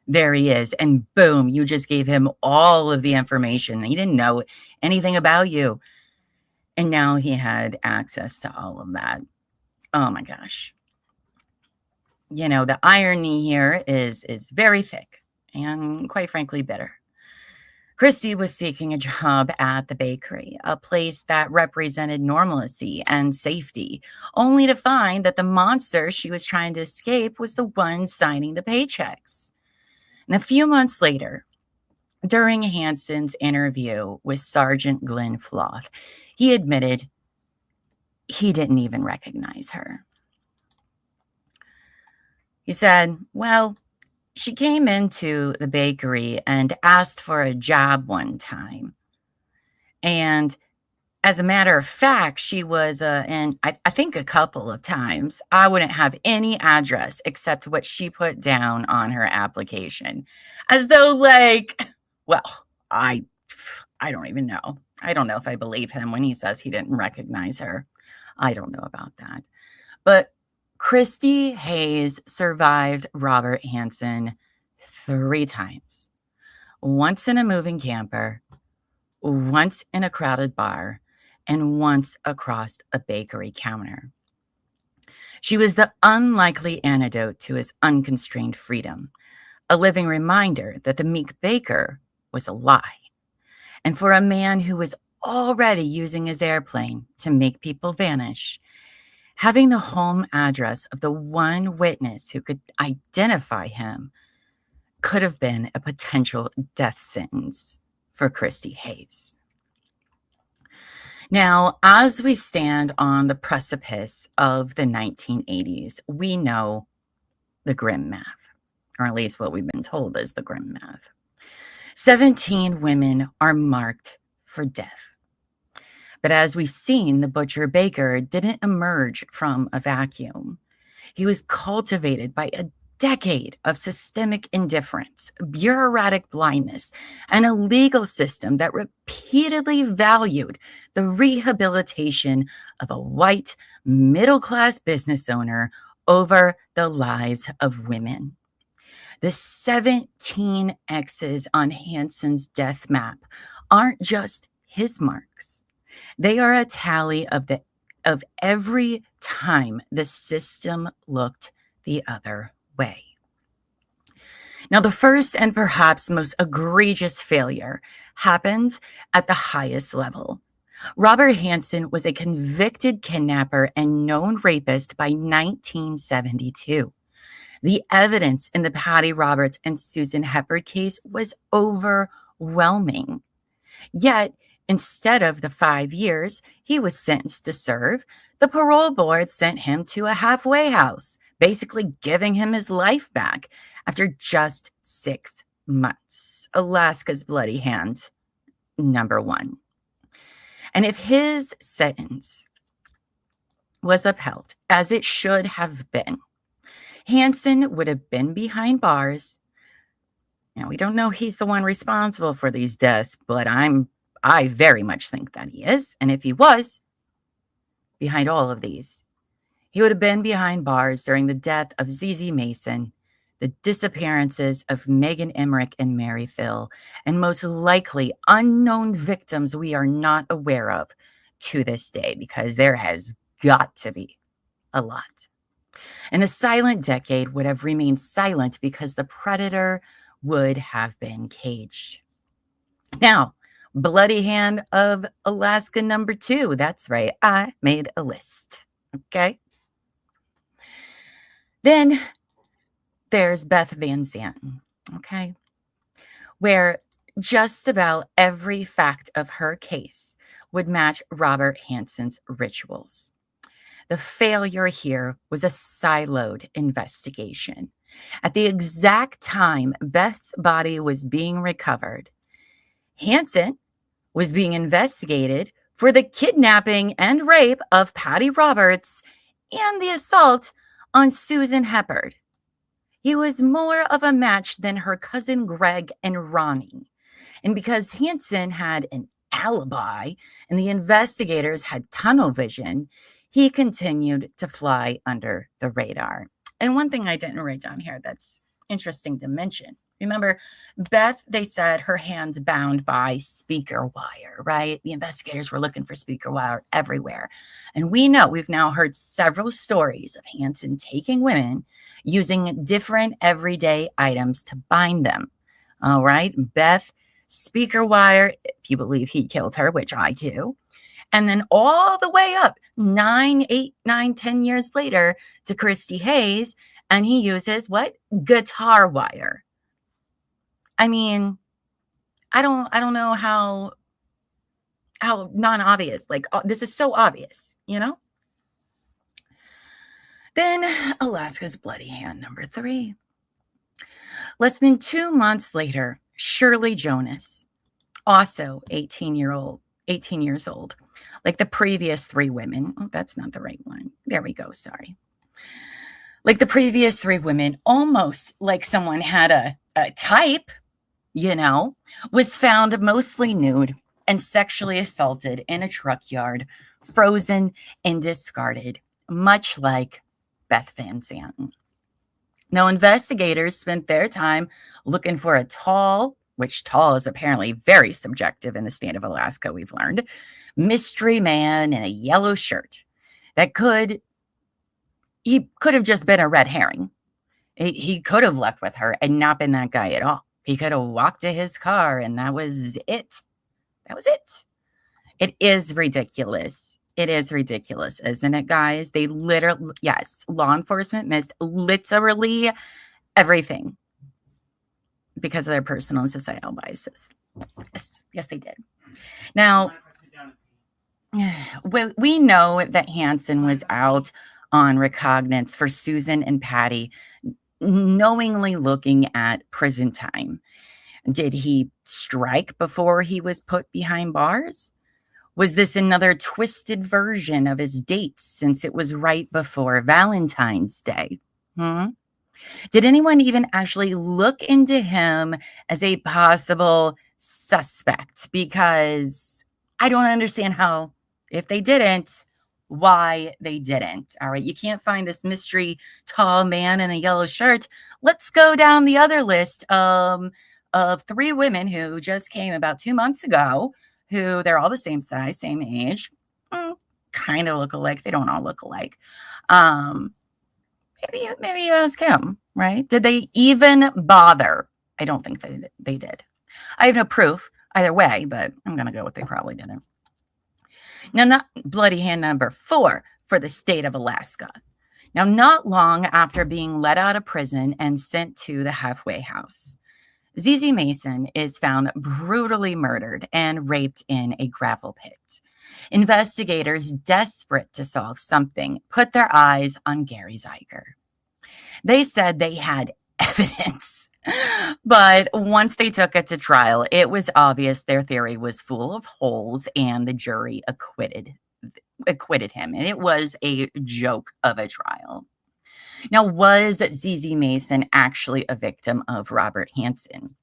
there he is. And boom, you just gave him all of the information. He didn't know anything about you. And now he had access to all of that. Oh my gosh. You know, the irony here is very thick and quite frankly bitter. Christy was seeking a job at the bakery, a place that represented normalcy and safety, only to find that the monster she was trying to escape was the one signing the paychecks. And a few months later, during Hansen's interview with Sergeant Glenn Floth, he admitted he didn't even recognize her. He said, well, she came into the bakery and asked for a job one time. And as a matter of fact, she was, and I think a couple of times, I wouldn't have any address except what she put down on her application. As though like, well, I don't even know. I don't know if I believe him when he says he didn't recognize her. I don't know about that. But Christy Hayes survived Robert Hansen 3 times. Once in a moving camper, once in a crowded bar, and once across a bakery counter. She was the unlikely antidote to his unconstrained freedom, a living reminder that the meek baker was a lie. And for a man who was already using his airplane to make people vanish, having the home address of the one witness who could identify him could have been a potential death sentence for Christy Hayes. Now, as we stand on the precipice of the 1980s, we know the grim math, or at least what we've been told is the grim math. 17 women are marked for death. But as we've seen, the butcher baker didn't emerge from a vacuum. He was cultivated by a decade of systemic indifference, bureaucratic blindness, and a legal system that repeatedly valued the rehabilitation of a white middle-class business owner over the lives of women. The 17 X's on Hansen's death map aren't just his marks. They are a tally of every time the system looked the other way. Now, the first and perhaps most egregious failure happened at the highest level. Robert Hansen was a convicted kidnapper and known rapist by 1972. The evidence in the Patty Roberts and Susan Hepburn case was overwhelming. Yet, instead of the 5 years he was sentenced to serve, the parole board sent him to a halfway house, basically giving him his life back after just 6 months. Alaska's bloody hand, number 1. And if his sentence was upheld, as it should have been, Hansen would have been behind bars. Now, we don't know he's the one responsible for these deaths, but I very much think that he is. And if he was behind all of these, he would have been behind bars during the death of ZZ Mason, the disappearances of Megan Emmerich and Mary Phil, and most likely unknown victims we are not aware of to this day, because there has got to be a lot. And the silent decade would have remained silent because the predator would have been caged. Now, bloody hand of Alaska number 2. That's right. I made a list. Okay. Then there's Beth Van Zanten. Okay. Where just about every fact of her case would match Robert Hansen's rituals. The failure here was a siloed investigation. At the exact time Beth's body was being recovered, Hansen was being investigated for the kidnapping and rape of Patty Roberts and the assault on Susan Hepburn. He was more of a match than her cousin Greg and Ronnie. And because Hansen had an alibi and the investigators had tunnel vision, he continued to fly under the radar. And one thing I didn't write down here that's interesting to mention. Remember, Beth, they said her hands bound by speaker wire, right? The investigators were looking for speaker wire everywhere. And we know, we've now heard several stories of Hansen taking women using different everyday items to bind them. All right, Beth, speaker wire, if you believe he killed her, which I do. And then all the way up 9, 8, 9, 10 years later to Christy Hayes, and he uses what? Guitar wire. I mean, I don't know how non-obvious, like this is so obvious, you know? Then Alaska's bloody hand number 3. Less than 2 months later, Shirley Jonas, also 18 years old, like the previous 3 women. Oh, that's not the right one. There we go. Sorry. Like the previous 3 women, almost like someone had a type, you know, was found mostly nude and sexually assaulted in a truck yard, frozen and discarded, much like Beth Van Zanten. Now, investigators spent their time looking for a tall, which tall is apparently very subjective in the state of Alaska, we've learned, mystery man in a yellow shirt that he could have just been a red herring. He could have left with her and not been that guy at all. He could have walked to his car and that was it. That was it. It is ridiculous. It is ridiculous, isn't it, guys? They literally, yes, law enforcement missed literally everything because of their personal and societal biases. Yes, they did. Now, we know that Hansen was out on recognizance for Susan and Patty, knowingly looking at prison time. Did he strike before he was put behind bars? Was this another twisted version of his dates since it was right before Valentine's Day? Did anyone even actually look into him as a possible suspect? Because I don't understand how, if they didn't, why they didn't. All right, you can't find this mystery tall man in a yellow shirt. Let's go down the other list of 3 women who just came about 2 months ago, who they're all the same size, same age, kind of look alike. They don't all look alike. Maybe ask him, right? Did they even bother? I don't think they did. I have no proof either way, but I'm going to go with they probably didn't. Now, not bloody hand number 4 for the state of Alaska. Now, not long after being let out of prison and sent to the halfway house, ZZ Mason is found brutally murdered and raped in a gravel pit. Investigators, desperate to solve something, put their eyes on Gary Zeiger. They said they had evidence, but once they took it to trial, it was obvious their theory was full of holes, and the jury acquitted him. And it was a joke of a trial. Now, was ZZ Mason actually a victim of Robert Hansen?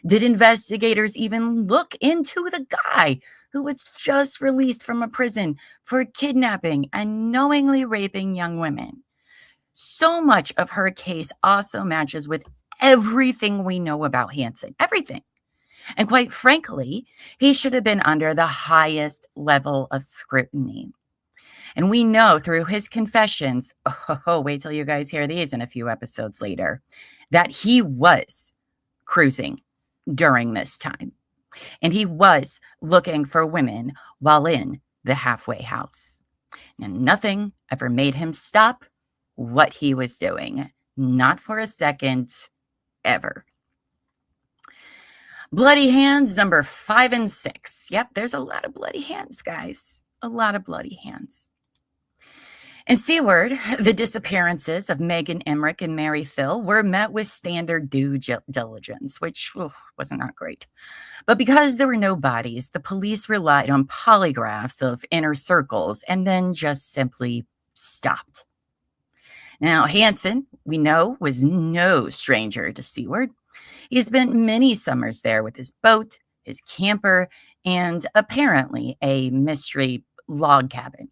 Did investigators even look into the guy who was just released from a prison for kidnapping and knowingly raping young women? So much of her case also matches with everything we know about Hansen, everything. And quite frankly, he should have been under the highest level of scrutiny. And we know through his confessions, wait till you guys hear these in a few episodes later, that he was cruising during this time. And he was looking for women while in the halfway house. And nothing ever made him stop what he was doing. Not for a second, ever. Bloody hands number 5 and 6. Yep, there's a lot of bloody hands, guys. A lot of bloody hands. In Seward, the disappearances of Megan Emmerich and Mary Phil were met with standard due diligence, which wasn't that great. But because there were no bodies, the police relied on polygraphs of inner circles and then just simply stopped. Now, Hansen, we know, was no stranger to Seward. He spent many summers there with his boat, his camper, and apparently a mystery log cabin.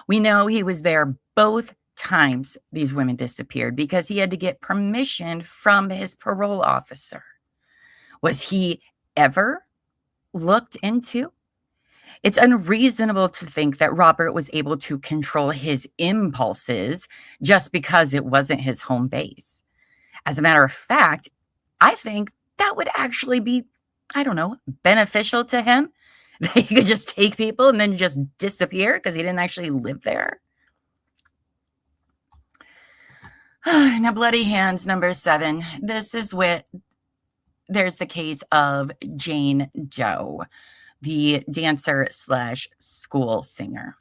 We know he was there both times these women disappeared because he had to get permission from his parole officer. Was he ever looked into? It's unreasonable to think that Robert was able to control his impulses just because it wasn't his home base. As a matter of fact, I think that would actually be, I don't know, beneficial to him. That he could just take people and then just disappear because he didn't actually live there. Now, Bloody Hands, number 7. This is where there's the case of Jane Doe, the dancer slash school singer.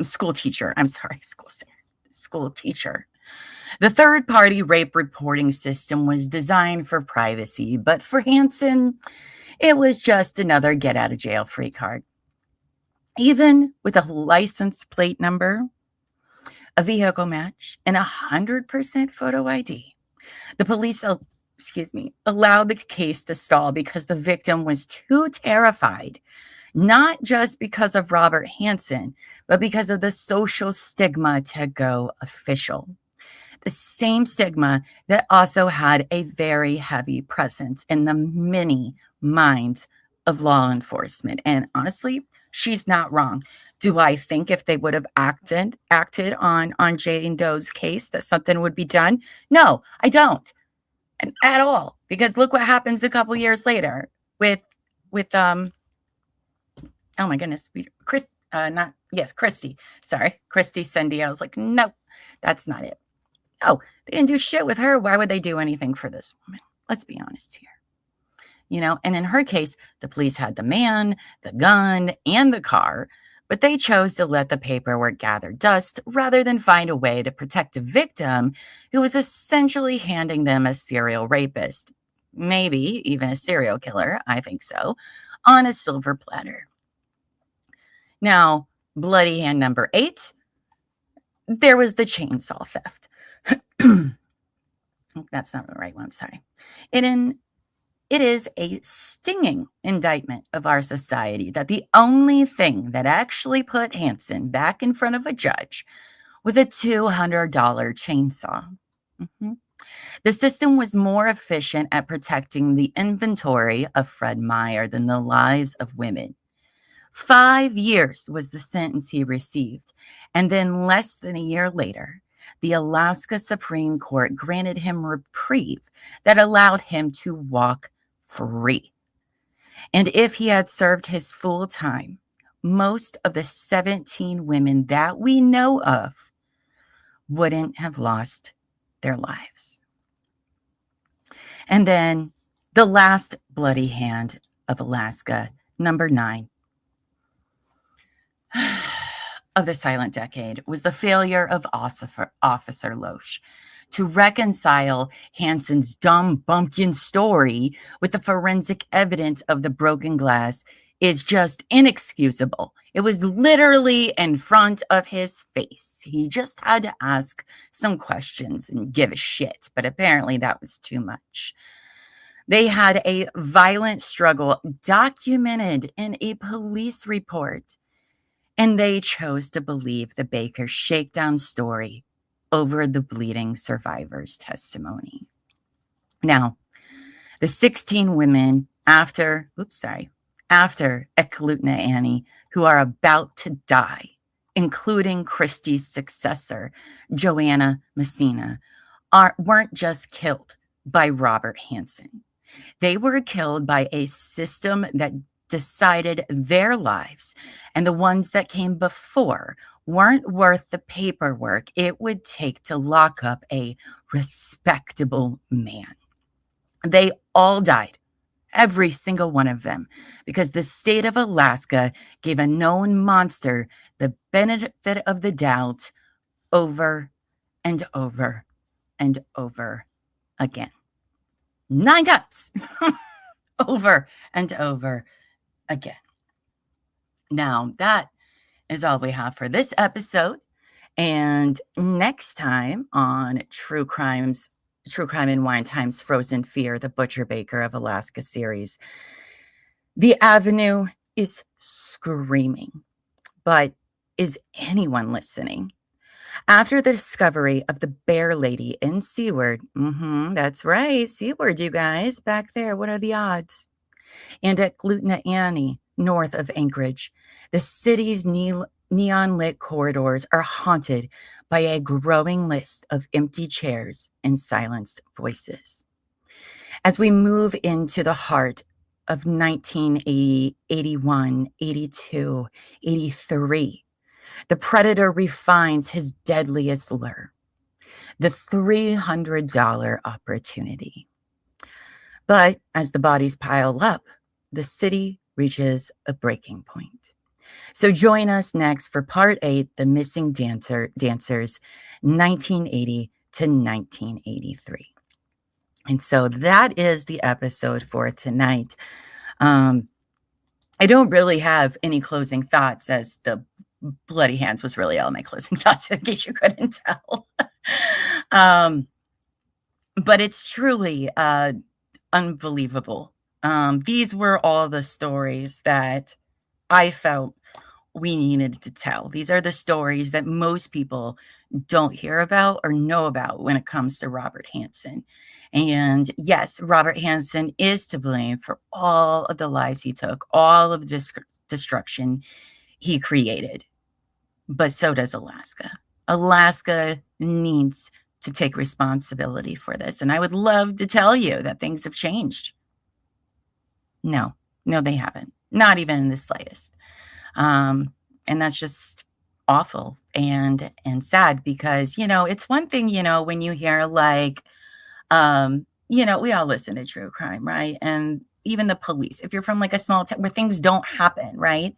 School teacher. I'm sorry, school singer. School teacher. The third-party rape reporting system was designed for privacy, but for Hansen, it was just another get-out-of-jail-free card. Even with a license plate number, a vehicle match, and 100% photo ID, the police allowed the case to stall because the victim was too terrified, not just because of Robert Hansen, but because of the social stigma to go official. The same stigma that also had a very heavy presence in the many minds of law enforcement. And honestly, she's not wrong. Do I think if they would have acted on Jane Doe's case that something would be done? No, I don't. At all. Because look what happens a couple years later with oh my goodness, Christy. Sorry, Christy Cindy. I was like, no, that's not it. No, they didn't do shit with her. Why would they do anything for this woman? Let's be honest here. And in her case, the police had the man, the gun, and the car, but they chose to let the paperwork gather dust rather than find a way to protect a victim who was essentially handing them a serial rapist, maybe even a serial killer, I think so, on a silver platter. Now, Bloody Hand number 8, there was the chainsaw theft. That's not the right one, I'm sorry. It is a stinging indictment of our society that the only thing that actually put Hansen back in front of a judge was a $200 chainsaw. The system was more efficient at protecting the inventory of Fred Meyer than the lives of women. 5 years was the sentence he received, and then less than a year later, the Alaska Supreme Court granted him reprieve that allowed him to walk free. And if he had served his full time, most of the 17 women that we know of wouldn't have lost their lives. And then the last bloody hand of Alaska, number 9, of the silent decade, was the failure of Officer Loesch to reconcile Hansen's dumb bumpkin story with the forensic evidence of the broken glass is just inexcusable. It was literally in front of his face. He just had to ask some questions and give a shit, but apparently that was too much. They had a violent struggle documented in a police report, and they chose to believe the Baker shakedown story over the bleeding survivor's testimony. Now, the 16 women after Ekalutna Annie, who are about to die, including Christie's successor, Joanna Messina, weren't just killed by Robert Hansen. They were killed by a system that decided their lives, and the ones that came before weren't worth the paperwork it would take to lock up a respectable man. They all died, every single one of them, because the state of Alaska gave a known monster the benefit of the doubt over and over and over again. 9 times over and over again. Now, that is all we have for this episode. And next time on True Crime in Wine Times Frozen Fear, the Butcher Baker of Alaska series, the Avenue is screaming, but Is anyone listening? After the discovery of the Bear Lady in Seward, that's right, Seward, you guys, back there, what are the odds? And at Glutna Annie, north of Anchorage, the city's neon-lit corridors are haunted by a growing list of empty chairs and silenced voices. As we move into the heart of 1980, 81, 82, 83, the predator refines his deadliest lure, the $300 opportunity. But as the bodies pile up, the city reaches a breaking point. So join us next for part 8, The Missing Dancers, 1980 to 1983. And so that is the episode for tonight. I don't really have any closing thoughts, as the bloody hands was really all my closing thoughts, in case you couldn't tell. But it's truly unbelievable. These were all the stories that I felt we needed to tell. These are the stories that most people don't hear about or know about when it comes to Robert Hansen. And yes, Robert Hansen is to blame for all of the lives he took, all of the destruction he created. But so does Alaska. Alaska needs to take responsibility for this. And I would love to tell you that things have changed. No, they haven't. Not even in the slightest. And that's just awful and sad, because, it's one thing, when you hear like, we all listen to true crime, right? And even the police, if you're from like a small town where things don't happen, right?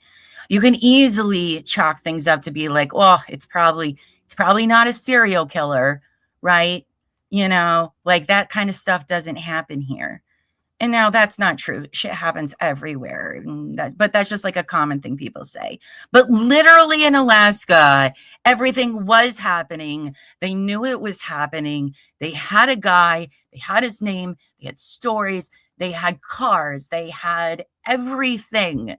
You can easily chalk things up to be like, oh, it's probably not a serial killer, right? Like that kind of stuff doesn't happen here. And now that's not true. Shit happens everywhere. But that's just like a common thing people say. But literally in Alaska, everything was happening. They knew it was happening. They had a guy. They had his name. They had stories. They had cars. They had everything.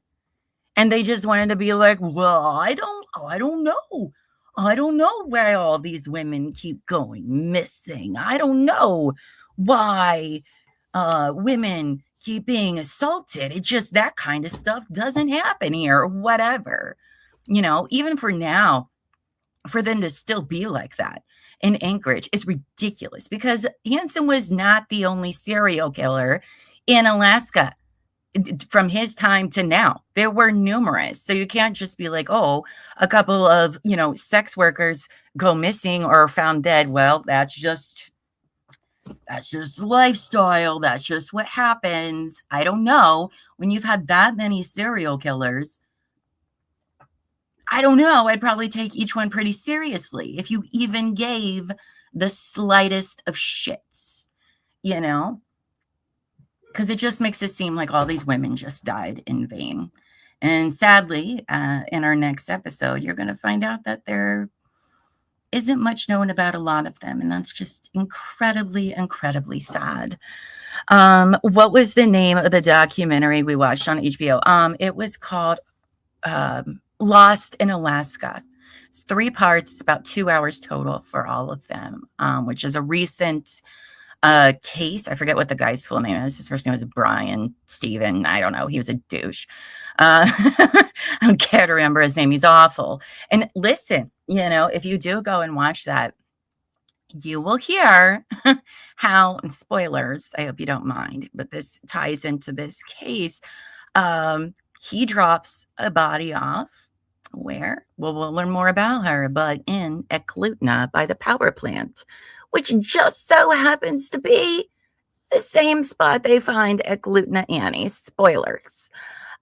And they just wanted to be like, well, I don't know. I don't know why all these women keep going missing. I don't know why women keep being assaulted. It just, that kind of stuff doesn't happen here, or whatever. Even for now, for them to still be like that in Anchorage is ridiculous, because Hansen was not the only serial killer in Alaska. From his time to now, there were numerous. So you can't just be like, oh, a couple of, sex workers go missing or found dead. Well, that's just lifestyle. That's just what happens. I don't know. When you've had that many serial killers, I don't know. I'd probably take each one pretty seriously if you even gave the slightest of shits, because it just makes it seem like all these women just died in vain. And sadly, in our next episode, you're going to find out that there isn't much known about a lot of them. And that's just incredibly, incredibly sad. What was the name of the documentary we watched on HBO? It was called Lost in Alaska. It's 3 parts. It's about 2 hours total for all of them, which is a recent case. I forget what the guy's full name is. His first name was Brian Steven. I don't know. He was a douche. I don't care to remember his name. He's awful. And listen, if you do go and watch that, you will hear how, and spoilers, I hope you don't mind, but this ties into this case. He drops a body off where? Well, we'll learn more about her, but in Eklutna by the power plant, which just so happens to be the same spot they find Eklutna Annie. Spoilers.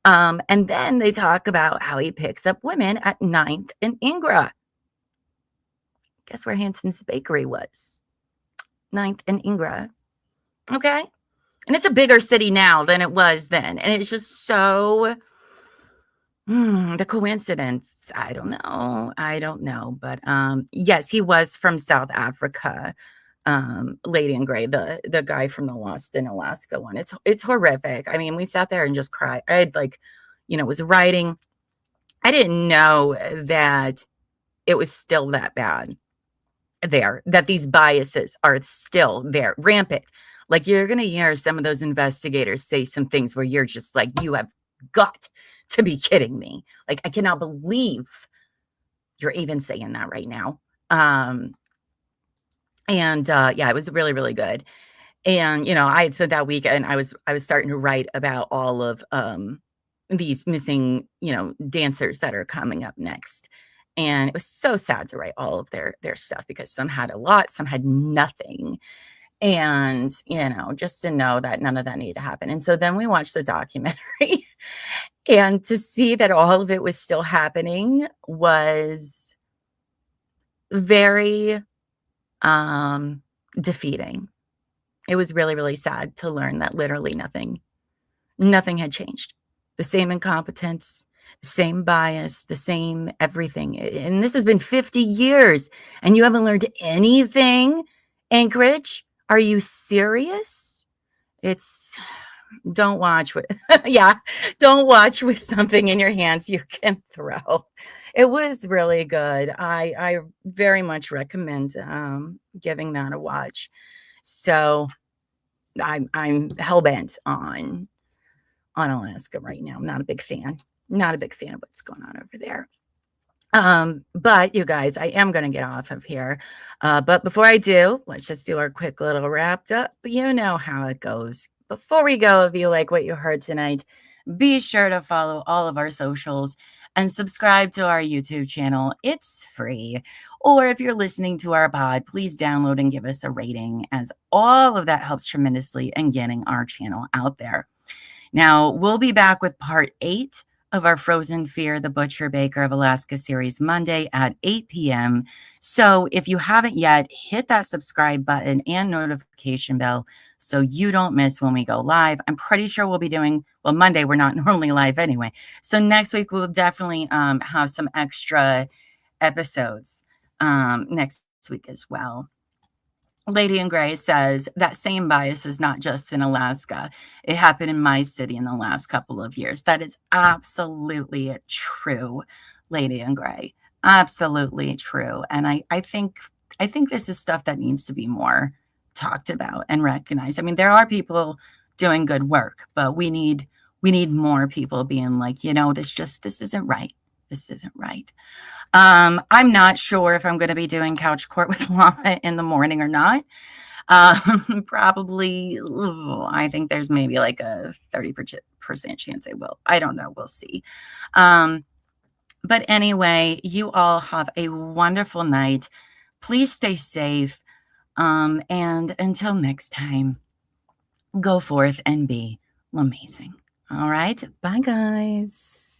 And then they talk about how he picks up women at 9th and Ingra. Guess where Hansen's bakery was? 9th and Ingra. Okay. And it's a bigger city now than it was then. And it's just so, the coincidence, I don't know. But yes, he was from South Africa. Lady in Gray, the guy from the Lost in Alaska one. It's horrific. I mean, we sat there and just cried. I had was writing I didn't know that it was still that bad there, that these biases are still there, rampant. Like, you're going to hear some of those investigators say some things where you're just like, you have got to be kidding me. Like, I cannot believe you're even saying that right now. Yeah, it was really, really good. And, I had spent that weekend, I was starting to write about all of these missing, dancers that are coming up next. And it was so sad to write all of their stuff, because some had a lot, some had nothing. And, just to know that none of that needed to happen. And so then we watched the documentary and to see that all of it was still happening was very defeating. It was really, really sad to learn that literally nothing had changed. The same incompetence, the same bias, the same everything. And this has been 50 years and you haven't learned anything, Anchorage? Are you serious? Don't watch with, don't watch with something in your hands you can throw. It was really good. I very much recommend giving that a watch. So I'm hell-bent on Alaska right now. I'm not a big fan. Not a big fan of what's going on over there. But you guys, I am going to get off of here. But before I do, let's just do our quick little wrapped up. You know how it goes. Before we go, if you like what you heard tonight, be sure to follow all of our socials and subscribe to our YouTube channel. It's free. Or if you're listening to our pod, please download and give us a rating, as all of that helps tremendously in getting our channel out there. Now, we'll be back with part 8 of our Frozen Fear, the Butcher Baker of Alaska series, Monday at 8 p.m. So if you haven't yet, hit that subscribe button and notification bell so you don't miss when we go live. I'm pretty sure we'll be doing, well, Monday, we're not normally live anyway. So next week, we'll definitely have some extra episodes next week as well. Lady in Gray says that same bias is not just in Alaska. It happened in my city in the last couple of years. That is absolutely true, Lady in Gray. Absolutely true. And I think this is stuff that needs to be more talked about and recognized. I mean, there are people doing good work, but we need more people being like, this isn't right. This isn't right. I'm not sure if I'm going to be doing Couch Court with Llama in the morning or not. Probably, I think there's maybe like a 30% chance I will. I don't know. We'll see. But anyway, you all have a wonderful night. Please stay safe. And until next time, go forth and be amazing. All right. Bye, guys.